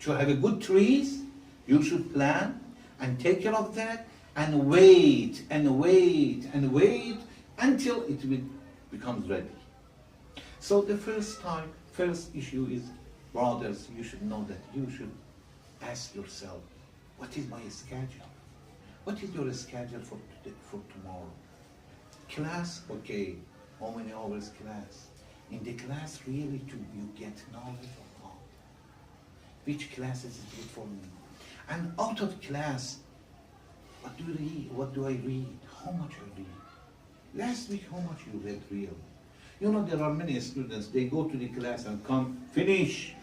to have a good trees, you should plant and take care of that and wait and wait and wait until it becomes ready. So the first issue is, brothers, you should know that you should ask yourself, what is my schedule? What is your schedule for tomorrow? Class, okay. How many hours class? In the class, really, you get knowledge or not? Which classes is good for me? And out of class, what do you read? What do I read? How much I read? Last week, how much you read really? You know, there are many students, they go to the class and come, finish.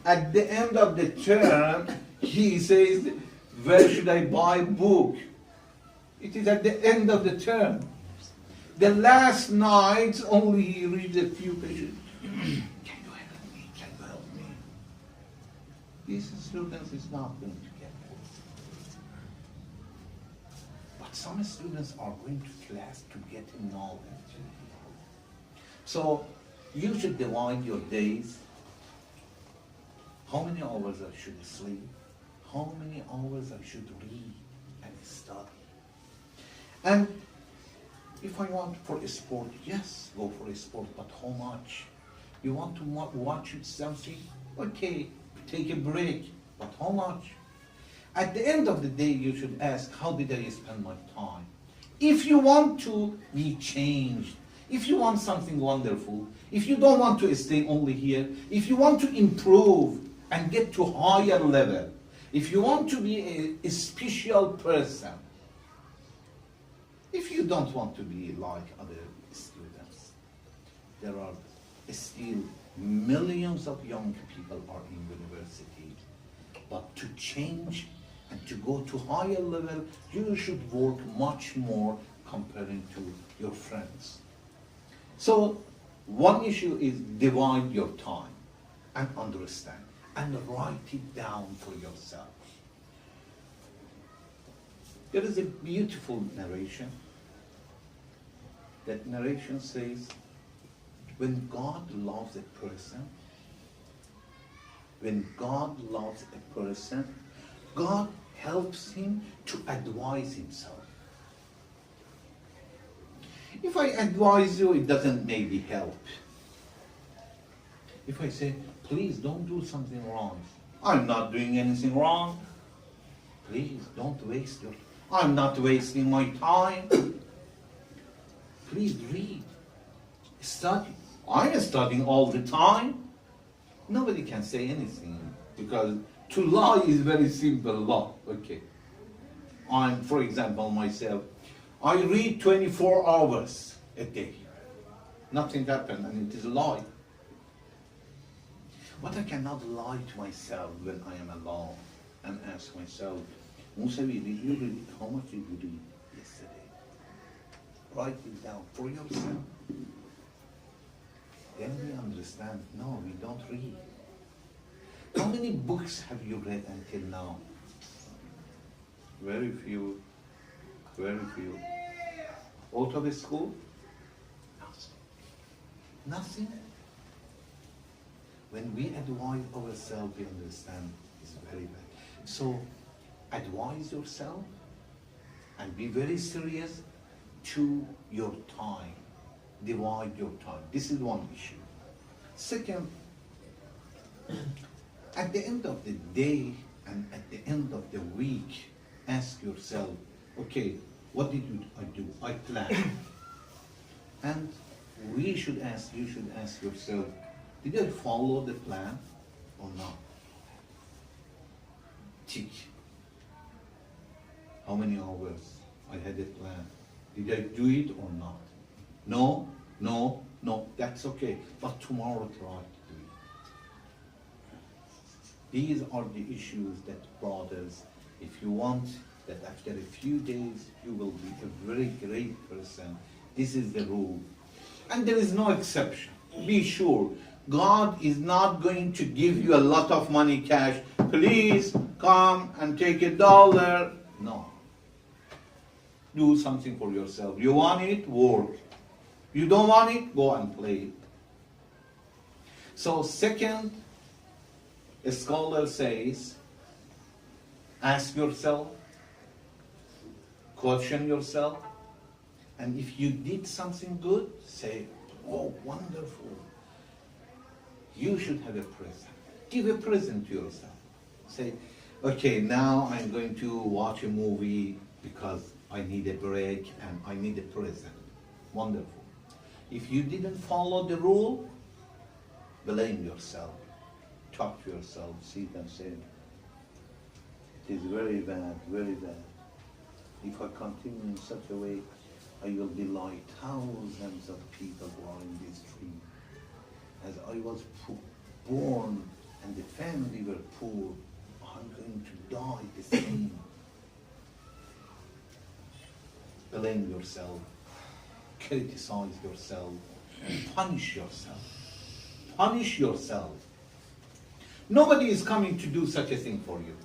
At the end of the term, he says, where should I buy book? It is at the end of the term. The last night, only he reads a few pages. Can you help me? Can you help me? These students is not going to get it. But some students are going to class to get knowledge. So you should divide your days. How many hours I should sleep? How many hours I should read and study? And if I want for a sport, yes, go for a sport, but how much? You want to watch something? Okay, take a break, but how much? At the end of the day, you should ask, how did I spend my time? If you want to be changed, if you want something wonderful, if you don't want to stay only here, if you want to improve and get to higher level, if you want to be a special person, if you don't want to be like other students, there are still millions of young people are in university. But to change and to go to higher level, you should work much more comparing to your friends. So one issue is divide your time and understand and write it down for yourself. There is a beautiful narration. That narration says, when God loves a person, God helps him to advise himself. If I advise you, it doesn't maybe help. If I say, please don't do something wrong, I'm not doing anything wrong. Please don't waste your time. I'm not wasting my time. Please read, study. I'm studying all the time. Nobody can say anything because to lie is very simple law. Okay. For example, myself, I read 24 hours a day. Nothing happened and it is a lie. But I cannot lie to myself when I am alone and ask myself, Mosavi, did you read? How much did you read yesterday? Write it down for yourself. Then we understand, no, we don't read. How many books have you read until now? Very few. Very few. Out of school? Nothing. When we advise ourselves, we understand it's very bad. So, advise yourself and be very serious to your time. Divide your time. This is one issue. Second, at the end of the day and at the end of the week, ask yourself, okay, what did I do? I planned. And you should ask yourself, did I follow the plan or not? Tick. How many hours I had a plan? Did I do it or not? No, that's okay. But tomorrow try to do it. These are the issues that, brothers, if you want that after a few days you will be a very great person, this is the rule. And there is no exception. Be sure, God is not going to give you a lot of money cash. Please come and take $1. No. Do something for yourself. You want it, work. You don't want it, go and play it. So second, A scholar says, ask yourself, question yourself, and if you did something good, say, oh, wonderful. You should have a present. Give a present to yourself. Say, okay, now I'm going to watch a movie because I need a break and I need a present. Wonderful. If you didn't follow the rule, blame yourself. Talk to yourself, sit and say, it is very bad, very bad. If I continue in such a way, I will be like thousands of people who are in this street. As I was born and the family were poor, I'm going to die the same. Blame yourself, criticize yourself, and punish yourself. Punish yourself. Nobody is coming to do such a thing for you.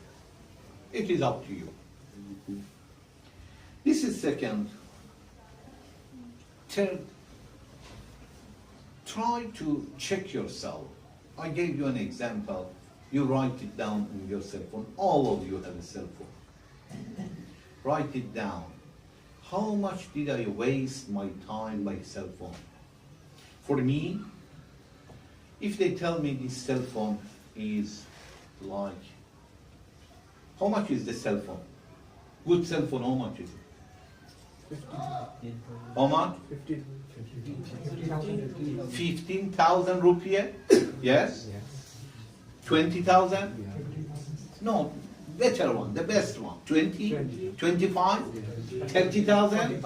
It is up to you. This is second. Third, try to check yourself. I gave you an example. You write it down in your cell phone. All of you have a cell phone. Write it down. How much did I waste my time by cell phone? For me, if they tell me this cell phone is like, how much is the cell phone? Good cell phone, how much is it? How much? 15,000 rupiah? Yes? 20,000? No, better one, the best one. 20? 25? 30,000?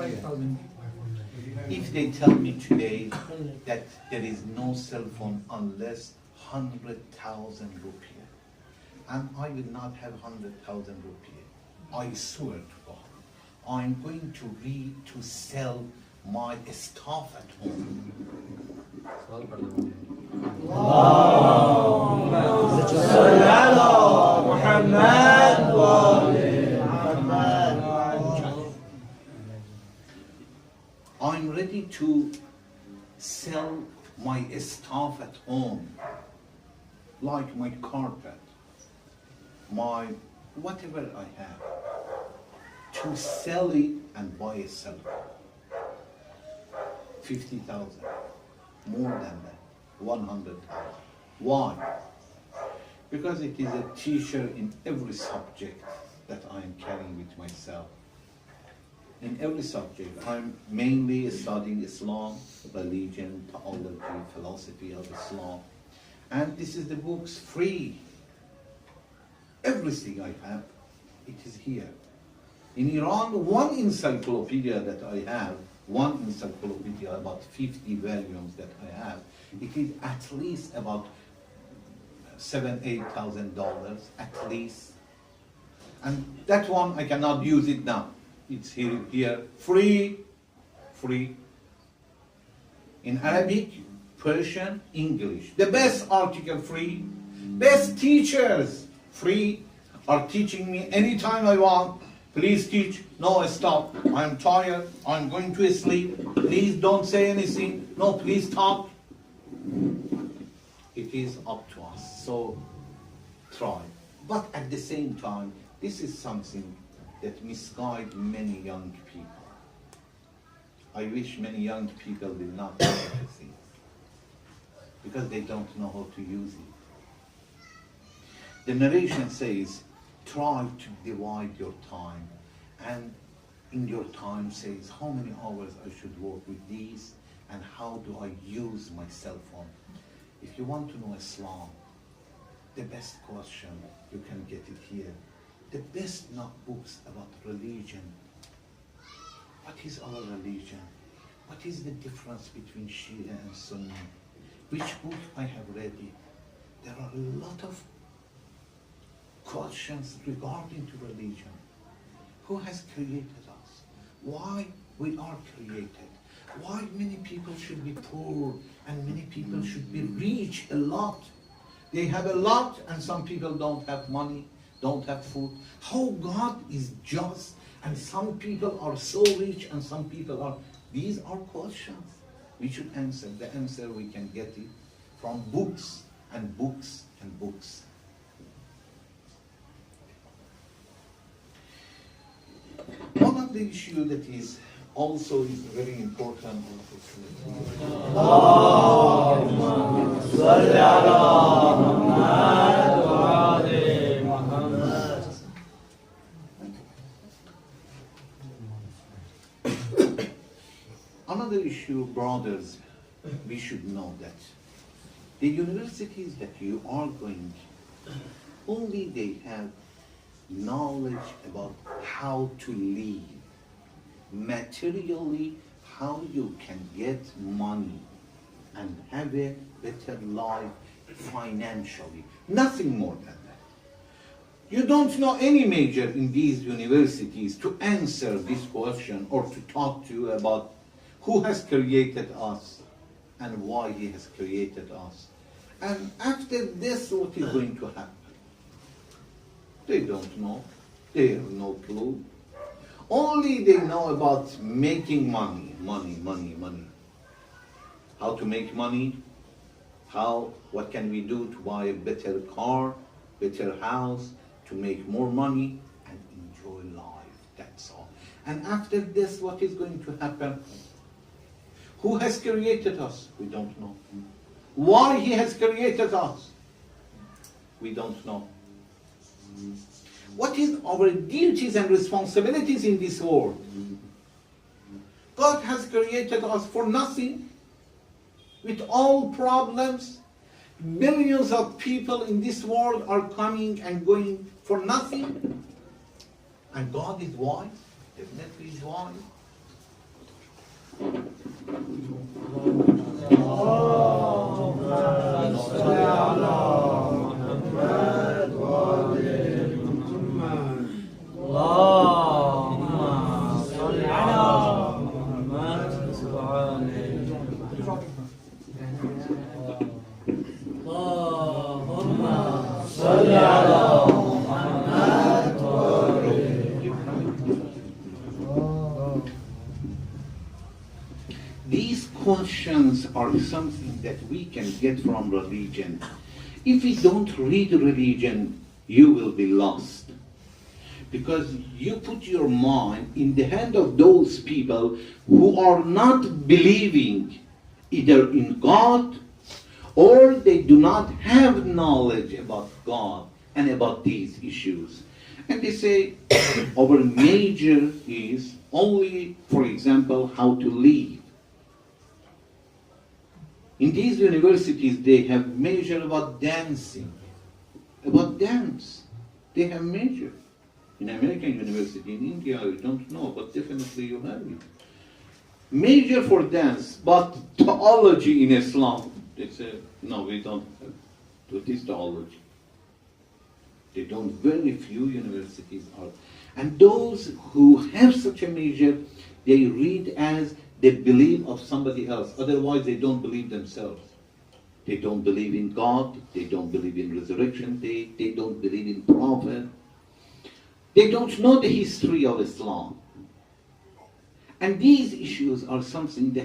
If they tell me today that there is no cell phone unless 100,000 rupiah, and I will not have 100,000 rupiah, I swear to God, I'm going to sell my stuff at home. I'm ready to sell my stuff at home, like my carpet, my whatever I have, to sell it and buy a cell phone. 50,000, more than that, 100,000. Why? Because it is a teacher in every subject that I am carrying with myself. In every subject, I'm mainly studying Islam, religion, theology, philosophy of Islam. And this is the books free. Everything I have, it is here. In Iran, one encyclopedia that I have, one encyclopedia, about 50 volumes that I have, it is at least about $7,000-8,000 at least. And that one, I cannot use it now. It's here, free. In Arabic, Persian, English. The best article free. Best teachers free are teaching me anytime I want. Please teach. No, stop. I'm tired. I'm going to sleep. Please don't say anything. No, please talk. It is up to us. So try. But at the same time, this is something that misguides many young people. I wish many young people will not do anything because they don't know how to use it. The narration says, try to divide your time, and in your time says how many hours I should work with these and how do I use my cell phone. If you want to know Islam, the best question, you can get it here. The best books about religion. What is our religion? What is the difference between Shia and Sunni? Which book I have read it? There are a lot of questions regarding to religion. Who has created us? Why we are created? Why many people should be poor and many people should be rich a lot? They have a lot and some people don't have money, don't have food. How God is just and some people are so rich and some people are... These are questions we should answer. The answer we can get it from books and books and books. of the issues that is also is very important. Another issue, brothers, we should know that the universities that you are going, only they have knowledge about how to live, materially, how you can get money and have a better life financially. Nothing more than that. You don't know any major in these universities to answer this question or to talk to you about who has created us and why he has created us. And after this, what is going to happen? They don't know. They have no clue. Only they know about making money, money, money, money. How to make money? What can we do to buy a better car, better house, to make more money and enjoy life? That's all. And after this, what is going to happen? Who has created us? We don't know. Why he has created us? We don't know. What is our duties and responsibilities in this world? God has created us for nothing, with all problems. Millions of people in this world are coming and going for nothing. And God is wise. Definitely is wise. These questions are something that we can get from religion. If we don't read religion, you will be lost. Because you put your mind in the hand of those people who are not believing either in God or they do not have knowledge about God and about these issues. And they say, our major is only, for example, how to live. In these universities, they have major about dancing, about dance. They have major. In American university, in India, I don't know, but definitely you have it. Major for dance, but theology in Islam, they say, no, we don't do this theology. They don't, very few universities are. And those who have such a major, they read as they believe of somebody else. Otherwise, they don't believe themselves. They don't believe in God. They don't believe in resurrection day. They don't believe in prophet. They don't know the history of Islam. And these issues are something that